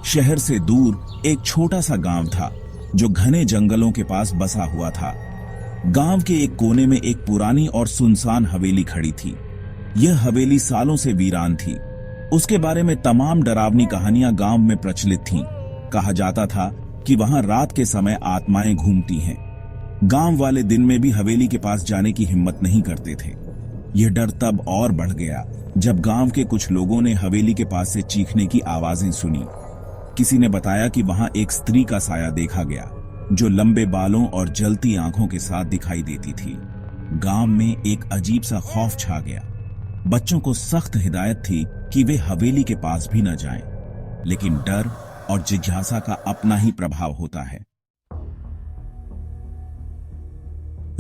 शहर से दूर एक छोटा सा गांव था जो घने जंगलों के पास बसा हुआ था। गांव के एक कोने में एक पुरानी और सुनसान हवेली खड़ी थी। यह हवेली सालों से वीरान थी। उसके बारे में तमाम डरावनी कहानियां गांव में प्रचलित थीं। कहा जाता था कि वहां रात के समय आत्माएं घूमती हैं। गांव वाले दिन में भी हवेली के पास जाने की हिम्मत नहीं करते थे। यह डर तब और बढ़ गया जब गांव के कुछ लोगों ने हवेली के पास से चीखने की आवाजें सुनी। किसी ने बताया कि वहां एक स्त्री का साया देखा गया जो लंबे बालों और जलती आंखों के साथ दिखाई देती थी। गांव में एक अजीब सा खौफ छा गया। बच्चों को सख्त हिदायत थी कि वे हवेली के पास भी न जाएं, लेकिन डर और जिज्ञासा का अपना ही प्रभाव होता है।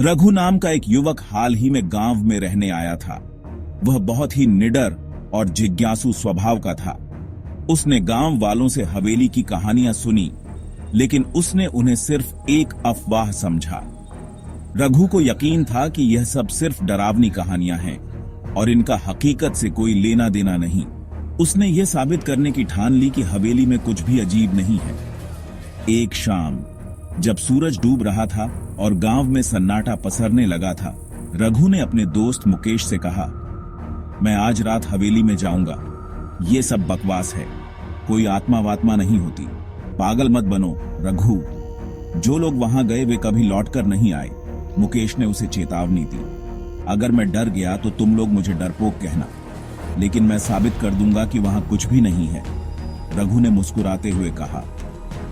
रघु नाम का एक युवक हाल ही में गांव में रहने आया था। वह बहुत ही निडर और जिज्ञासु स्वभाव का था। उसने गांव वालों से हवेली की कहानियां सुनी, लेकिन उसने उन्हें सिर्फ एक अफवाह समझा। रघु को यकीन था कि यह सब सिर्फ डरावनी कहानियां हैं और इनका हकीकत से कोई लेना देना नहीं। उसने यह साबित करने की ठान ली कि हवेली में कुछ भी अजीब नहीं है। एक शाम जब सूरज डूब रहा था और गांव में सन्नाटा पसरने लगा था, रघु ने अपने दोस्त मुकेश से कहा, मैं आज रात हवेली में जाऊंगा। ये सब बकवास है, कोई आत्मा वात्मा नहीं होती। पागल मत बनो रघु। जो लोग वहां गए वे कभी लौटकर नहीं आए। मुकेश ने उसे चेतावनी दी, अगर मैं डर गया तो तुम लोग मुझे डरपोक कहना, लेकिन मैं साबित कर दूंगा कि वहां कुछ भी नहीं है। रघु ने मुस्कुराते हुए कहा।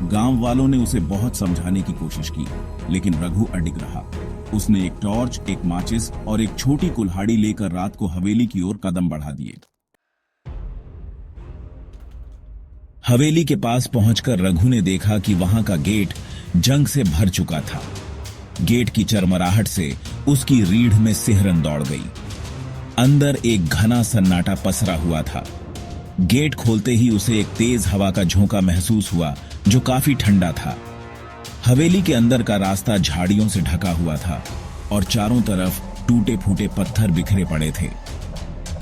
गांव वालों ने उसे बहुत समझाने की कोशिश की, लेकिन रघु अडिग रहा। उसने एक टॉर्च, एक माचिस और एक छोटी कुल्हाड़ी लेकर रात को हवेली की ओर कदम बढ़ा दिए। हवेली के पास पहुंचकर रघु ने देखा कि वहां का गेट जंग से भर चुका था। गेट की चरमराहट से उसकी रीढ़ में सिहरन दौड़ गई। अंदर एक घना सन्नाटा पसरा हुआ था। गेट खोलते ही उसे एक तेज हवा का झोंका महसूस हुआ जो काफी ठंडा था। हवेली के अंदर का रास्ता झाड़ियों से ढका हुआ था और चारों तरफ टूटे फूटे पत्थर बिखरे पड़े थे।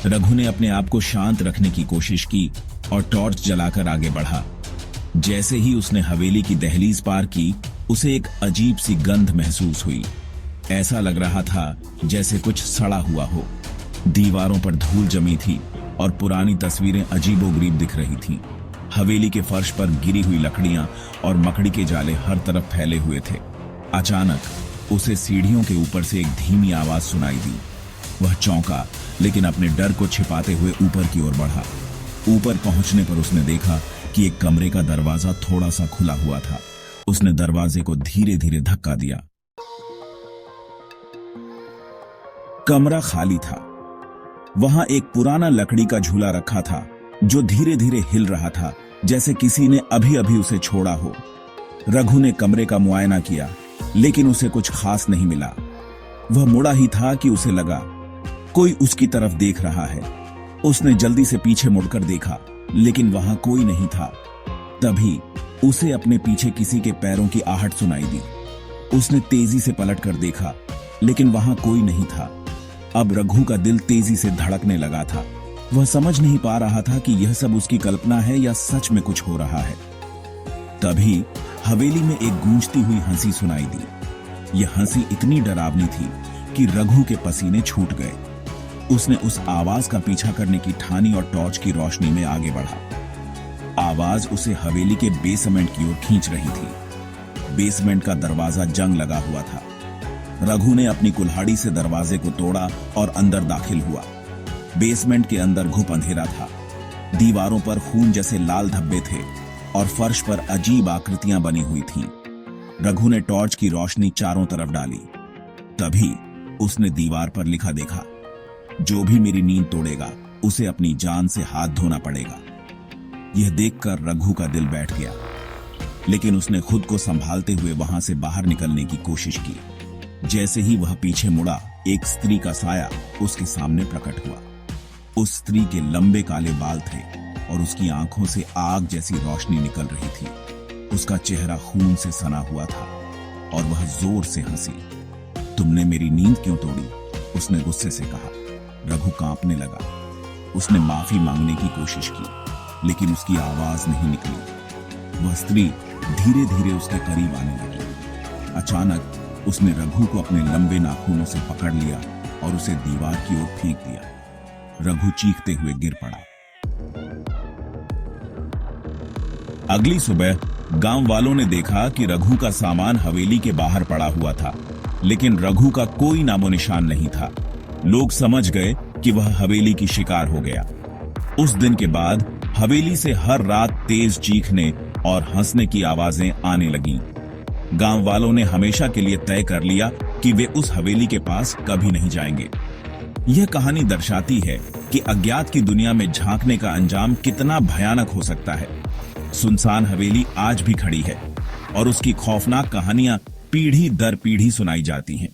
रघु ने अपने आप को शांत रखने की कोशिश की और टॉर्च जलाकर आगे बढ़ा। जैसे ही उसने हवेली की दहलीज पार की, उसे एक अजीब सी गंध महसूस हुई। ऐसा लग रहा था जैसे कुछ सड़ा हुआ हो। दीवारों पर धूल जमी थी और पुरानी तस्वीरें अजीबोगरीब दिख रही थीं। हवेली के फर्श पर गिरी हुई लकड़ियां और मकड़ी के जाले हर तरफ फैले हुए थे। अचानक उसे सीढ़ियों के ऊपर से एक धीमी आवाज सुनाई दी। वह चौंका, लेकिन अपने डर को छिपाते हुए ऊपर की ओर बढ़ा। ऊपर पहुंचने पर उसने देखा कि एक कमरे का दरवाजा थोड़ा सा खुला हुआ था। उसने दरवाजे को धीरे धीरे धक्का दिया। कमरा खाली था। वहां एक पुराना लकड़ी का झूला रखा था जो धीरे धीरे हिल रहा था, जैसे किसी ने अभी अभी उसे छोड़ा हो। रघु ने कमरे का मुआयना किया, लेकिन उसे कुछ खास नहीं मिला। वह मुड़ा ही था कि उसे लगा कोई उसकी तरफ देख रहा है। उसने जल्दी से पीछे मुड़कर देखा, लेकिन वहां कोई नहीं था। तभी उसे अपने पीछे किसी के पैरों की आहट सुनाई दी। उसने तेजी से पलटकर देखा, लेकिन वहां कोई नहीं था। अब रघु का दिल तेजी से धड़कने लगा था। वह समझ नहीं पा रहा था कि यह सब उसकी कल्पना है या सच में कुछ हो रहा है। तभी हवेली में एक गूंजती हुई हंसी सुनाई दी। यह हंसी इतनी डरावनी थी कि रघु के पसीने छूट गए। उसने उस आवाज का पीछा करने की ठानी और टॉर्च की रोशनी में आगे बढ़ा। आवाज उसे हवेली के बेसमेंट की ओर खींच रही थी। बेसमेंट का दरवाजा जंग लगा हुआ था। रघु ने अपनी कुल्हाड़ी से दरवाजे को तोड़ा और अंदर दाखिल हुआ। बेसमेंट के अंदर घुप अंधेरा था। दीवारों पर खून जैसे लाल धब्बे थे और फर्श पर अजीब आकृतियां बनी हुई थीं। रघु ने टॉर्च की रोशनी चारों तरफ डाली। तभी उसने दीवार पर लिखा देखा, जो भी मेरी नींद तोड़ेगा उसे अपनी जान से हाथ धोना पड़ेगा। यह देखकर रघु का दिल बैठ गया, लेकिन उसने खुद को संभालते हुए वहां से बाहर निकलने की कोशिश की। जैसे ही वह पीछे मुड़ा, एक स्त्री का साया उसके सामने प्रकट हुआ। उस स्त्री के लंबे काले बाल थे और उसकी आंखों से आग जैसी रोशनी निकल रही थी। उसका चेहरा खून से सना हुआ था और वह जोर से हंसी। तुमने मेरी नींद क्यों तोड़ी? उसने गुस्से से कहा। रघु कांपने लगा। उसने माफी मांगने की कोशिश की, लेकिन उसकी आवाज नहीं निकली। वह स्त्री धीरे धीरे उसके करीब आने लगी। अचानक उसने रघु को अपने लंबे नाखूनों से पकड़ लिया और उसे दीवार की ओर फेंक दिया। रघु चीखते हुए गिर पड़ा। अगली सुबह गांव वालों ने देखा कि रघु का सामान हवेली के बाहर पड़ा हुआ था, लेकिन रघु का कोई नामो निशान नहीं था। लोग समझ गए कि वह हवेली की शिकार हो गया। उस दिन के बाद हवेली से हर रात तेज चीखने और हंसने की आवाजें आने लगीं। गांव वालों ने हमेशा के लिए तय कर लिया कि वे उस हवेली के पास कभी नहीं जाएंगे। यह कहानी दर्शाती है कि अज्ञात की दुनिया में झांकने का अंजाम कितना भयानक हो सकता है। सुनसान हवेली आज भी खड़ी है और उसकी खौफनाक कहानियां पीढ़ी दर पीढ़ी सुनाई जाती हैं।